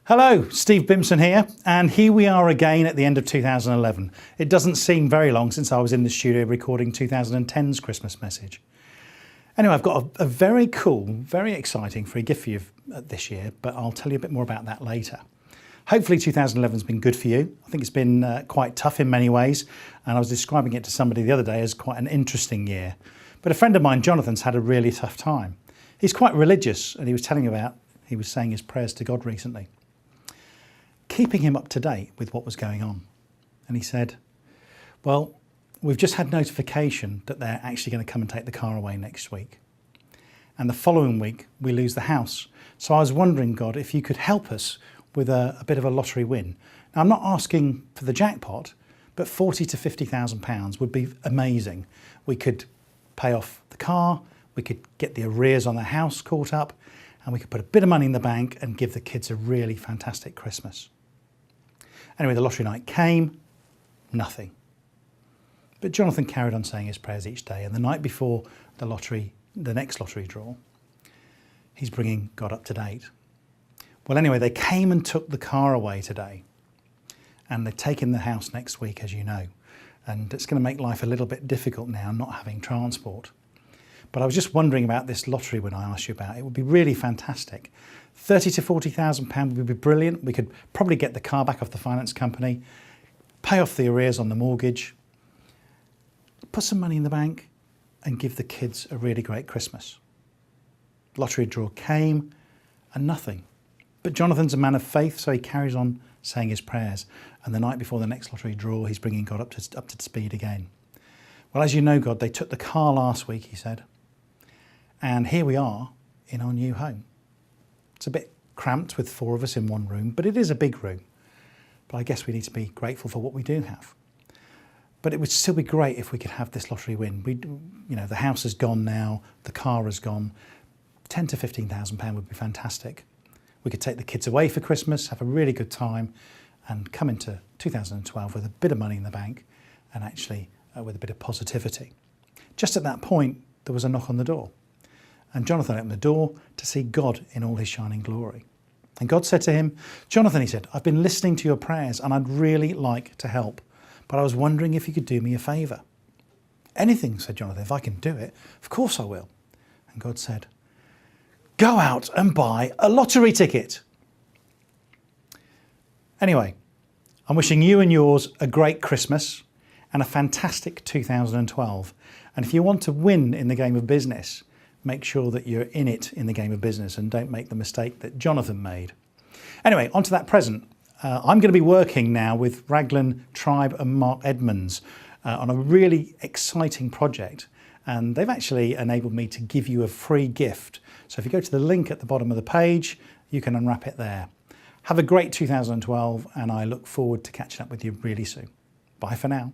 Hello, Steve Bimpson here, and here we are again at the end of 2011. It doesn't seem very long since I was in the studio recording 2010's Christmas message. Anyway, I've got a very cool, very exciting free gift for you this year, but I'll tell you a bit more about that later. Hopefully 2011's been good for you. I think it's been quite tough in many ways, and I was describing it to somebody the other day as quite an interesting year. But a friend of mine, Jonathan's had a really tough time. He's quite religious, and he was telling me about, he was saying his prayers to God recently, keeping him up to date with what was going on. And he said, well, we've just had notification that they're actually going to come and take the car away next week. And the following week, we lose the house. So I was wondering, God, if you could help us with a bit of a lottery win. Now, I'm not asking for the jackpot, but 40 to 50,000 pounds would be amazing. We could pay off the car, we could get the arrears on the house caught up, and we could put a bit of money in the bank and give the kids a really fantastic Christmas. Anyway, the lottery night came, nothing. But Jonathan carried on saying his prayers each day, and the night before the next lottery draw, he's bringing God up to date. Well, anyway, they came and took the car away today, and they're taking the house next week, as you know, and it's going to make life a little bit difficult now not having transport. But I was just wondering about this lottery when I asked you about it. It would be really fantastic. 30 to 40,000 pounds would be brilliant. We could probably get the car back off the finance company, pay off the arrears on the mortgage, put some money in the bank and give the kids a really great Christmas. Lottery draw came and nothing. But Jonathan's a man of faith, so he carries on saying his prayers. And the night before the next lottery draw, he's bringing God up to speed again. Well, as you know, God, they took the car last week, he said. And here we are in our new home. It's a bit cramped with 4 of us in one room, but it is a big room. But I guess we need to be grateful for what we do have. But it would still be great if we could have this lottery win. The house is gone now, the car is gone. 10 to 15,000 pounds would be fantastic. We could take the kids away for Christmas, have a really good time, and come into 2012 with a bit of money in the bank and actually with a bit of positivity. Just at that point, there was a knock on the door. And Jonathan opened the door to see God in all his shining glory. And God said to him, Jonathan, he said, I've been listening to your prayers and I'd really like to help, but I was wondering if you could do me a favour. Anything, said Jonathan, if I can do it, of course I will. And God said, go out and buy a lottery ticket. Anyway, I'm wishing you and yours a great Christmas and a fantastic 2012. And if you want to win in the game of business, make sure that you're in it in the game of business and don't make the mistake that Jonathan made. Anyway, on to that present. I'm going to be working now with Raglan Tribe and Mark Edmonds on a really exciting project. And they've actually enabled me to give you a free gift. So if you go to the link at the bottom of the page, you can unwrap it there. Have a great 2012, and I look forward to catching up with you really soon. Bye for now.